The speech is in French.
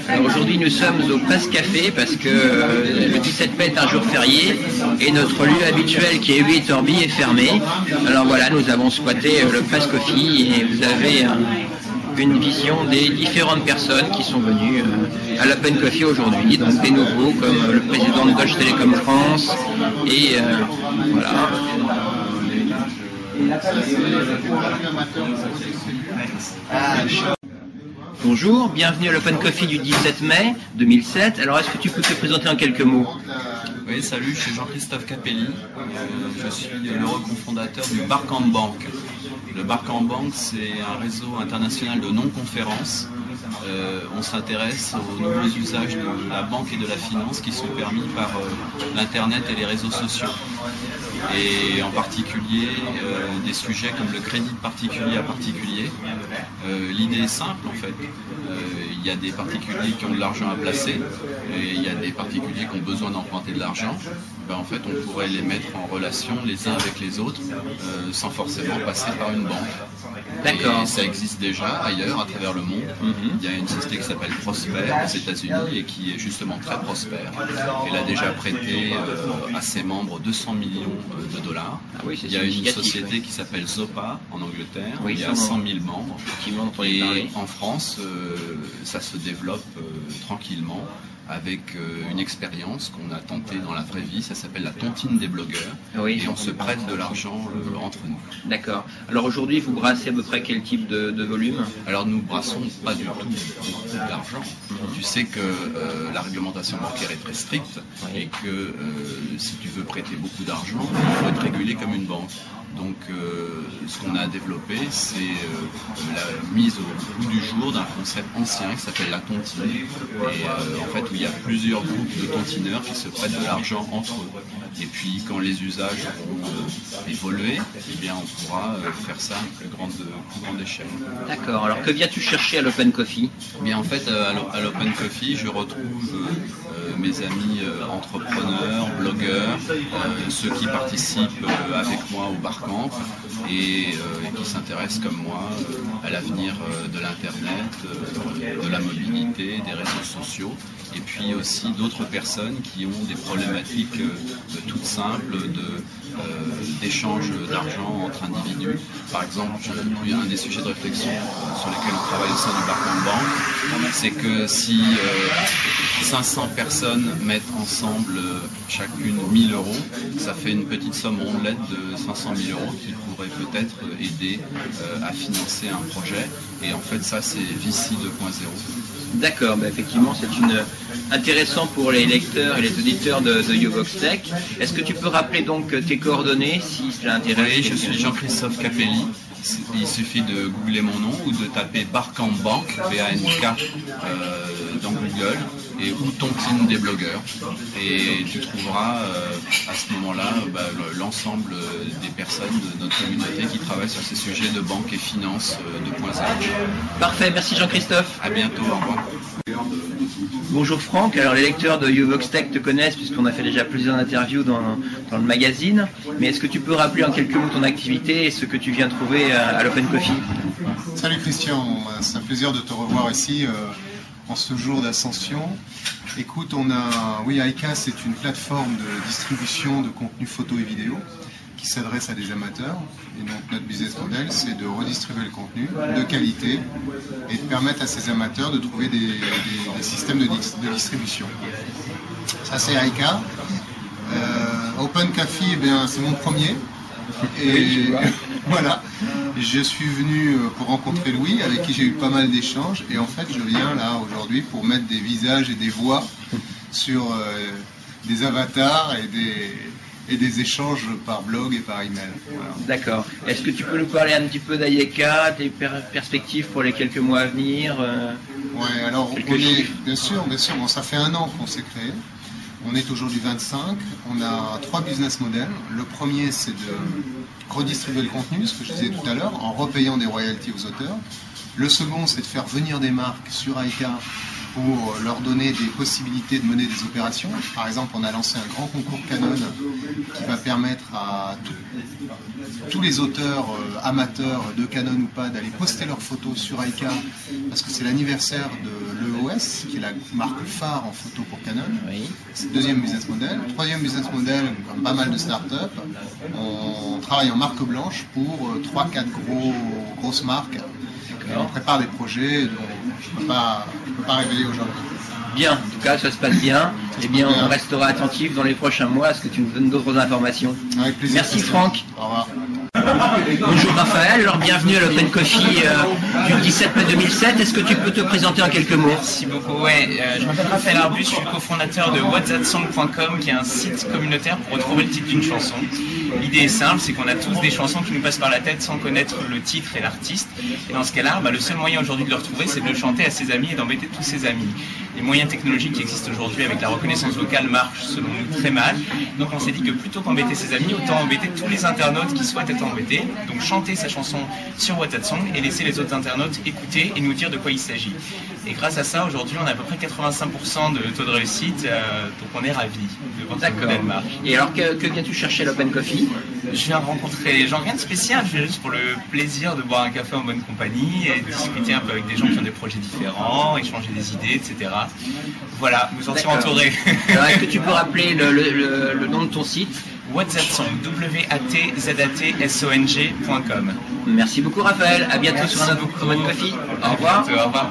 Alors aujourd'hui nous sommes au Presse Café parce que le 17 mai est un jour férié et notre lieu habituel qui est 8 Orbi est fermé. Alors voilà, nous avons squatté le Presse Coffee et vous avez une vision des différentes personnes qui sont venues à l'Open Coffee aujourd'hui, donc des nouveaux comme le président de Deutsche Telekom France et voilà. Bonjour, bienvenue à l'Open Coffee du 17 mai 2007. Alors est-ce que tu peux te présenter en quelques mots? Oui, salut, je suis Jean-Christophe Capelli. Je suis l'heureux cofondateur du Barcamp Bank. Le Barcamp Bank, c'est un réseau international de non-conférences. On s'intéresse aux nouveaux usages de la banque et de la finance qui sont permis par l'Internet et les réseaux sociaux. Et en particulier des sujets comme le crédit de particulier à particulier. L'idée est simple en fait. Il y a des particuliers qui ont de l'argent à placer et il y a des particuliers qui ont besoin d'emprunter de l'argent. Ben, en fait, on pourrait les mettre en relation les uns avec les autres sans forcément passer par une banque. D'accord. Et ça existe déjà ailleurs à travers le monde. Il y a une société qui s'appelle Prosper aux États-Unis et qui est justement très prospère. Elle a déjà prêté à ses membres 200 millions de dollars. Ah oui, il y a une société qui s'appelle Zopa en Angleterre. Oui, il y a 100 000 membres. Et en France, ça se développe tranquillement avec une expérience qu'on a tentée dans la vraie vie. Ça s'appelle la tontine des blogueurs. Oui, et on se prête de l'argent entre nous. D'accord. Alors aujourd'hui, vous brassez à peu près quel type de volume? Alors nous brassons pas du tout beaucoup d'argent. Tu sais que la réglementation bancaire est très stricte et que si tu veux prêter beaucoup d'argent, il faut être régulé comme une banque. Donc ce qu'on a développé, c'est la mise au bout du jour d'un concept ancien qui s'appelle la tontine. Et en fait, où il y a plusieurs groupes de tontineurs qui se prêtent de l'argent entre eux. Et puis quand les usages vont évoluer, eh bien, on pourra faire ça à une plus grande échelle. D'accord. Alors que viens-tu chercher à l'Open Coffee? Eh bien, en fait, à l'Open Coffee, je retrouve mes amis entrepreneurs, blogueurs, ceux qui participent avec moi au Barcamp et qui s'intéressent comme moi à l'avenir de l'Internet, de la mobilité, des réseaux sociaux, et puis aussi d'autres personnes qui ont des problématiques toutes simples d'échange d'argent entre individus. Par exemple, un des sujets de réflexion sur lesquels on travaille au sein du Barcamp Bank, c'est que si 500 personnes mettent ensemble chacune 1000 euros, ça fait une petite somme rondelette de 500 000 euros qui pourrait peut-être aider à financer un projet. Et en fait, ça, c'est Vici 2.0. D'accord, bah effectivement, c'est intéressant pour les lecteurs et les auditeurs de YouVox Tech. Est-ce que tu peux rappeler donc tes coordonnées si cela intéresse? Oui, je suis Jean-Christophe Capelli. Il suffit de googler mon nom ou de taper Barcamp Bank, B-A-N-K, dans Google, et ou tontine des blogueurs. Et tu trouveras à ce moment-là l'ensemble des personnes de notre communauté qui travaillent sur ces sujets de banque et finance 2.0. Parfait, merci Jean-Christophe. À bientôt, au revoir. Bonjour Franck, alors les lecteurs de YouVox Tech te connaissent puisqu'on a fait déjà plusieurs interviews dans le magazine, mais est-ce que tu peux rappeler en quelques mots ton activité et ce que tu viens trouver à l'Open Coffee? Salut Christian, c'est un plaisir de te revoir ici en ce jour d'ascension. Écoute, Aika, c'est une plateforme de distribution de contenu photo et vidéo qui s'adresse à des amateurs. Et donc notre business model, c'est de redistribuer le contenu de qualité et de permettre à ces amateurs de trouver des systèmes de distribution. Ça, c'est Aika. Open Coffee, eh bien, c'est mon premier. Et voilà, je suis venu pour rencontrer Louis, avec qui j'ai eu pas mal d'échanges. Et en fait, je viens là aujourd'hui pour mettre des visages et des voix sur des avatars et des échanges par blog et par email. Voilà. D'accord. Est-ce que tu peux nous parler un petit peu d'Ayeka, tes perspectives pour les quelques mois à venir? Ouais, alors bien sûr, bon, ça fait 1 an qu'on s'est créé. On est aujourd'hui 25, on a 3 business models. Le premier, c'est de redistribuer le contenu, ce que je disais tout à l'heure, en repayant des royalties aux auteurs. Le second, c'est de faire venir des marques sur Aika pour leur donner des possibilités de mener des opérations. Par exemple, on a lancé un grand concours Canon qui va permettre à tous les auteurs amateurs de Canon ou pas d'aller poster leurs photos sur Leica parce que c'est l'anniversaire de l'EOS, qui est la marque phare en photo pour Canon. Oui. C'est le deuxième business model. Troisième business model, comme pas mal de startups, on travaille en marque blanche pour 3-4 grosses marques. On prépare des projets dont je ne peux pas révéler aujourd'hui. Bien, en tout cas, ça se passe bien. Eh bien, on restera attentif dans les prochains mois à ce que tu nous donnes d'autres informations. Avec plaisir. Merci Franck. Au revoir. Bonjour Raphaël, alors bienvenue à l'Open Coffee du 17 mai 2007. Est-ce que tu peux te présenter en quelques mots? Merci beaucoup. Je m'appelle Raphaël Arbus, je suis cofondateur de whatthatsong.com qui est un site communautaire pour retrouver le titre d'une chanson. L'idée est simple, c'est qu'on a tous des chansons qui nous passent par la tête sans connaître le titre et l'artiste. Et dans ce cas-là, le seul moyen aujourd'hui de le retrouver, c'est de le chanter à ses amis et d'embêter tous ses amis. Les moyens technologiques qui existent aujourd'hui avec la reconnaissance vocale marchent selon nous très mal. Donc on s'est dit que plutôt qu'embêter ses amis, autant embêter tous les internautes qui souhaitent être embêtés. Donc chanter sa chanson sur WhatsApp et laisser les autres internautes écouter et nous dire de quoi il s'agit. Et grâce à ça, aujourd'hui, on a à peu près 85% de taux de réussite, donc on est ravis de voir ce modèle marche. Et alors, que viens-tu chercher à l'Open Coffee? Je viens rencontrer les gens, rien de spécial, je viens juste pour le plaisir de boire un café en bonne compagnie et de discuter un peu avec des gens qui ont des projets différents, échanger des idées, etc. Voilà, nous en sommes entourés. Alors, est-ce que tu peux rappeler le nom de ton site? whatthatsong, whatthatsong.com. Merci beaucoup Raphaël, à bientôt sur un autre Open Coffee. Au revoir. Au revoir.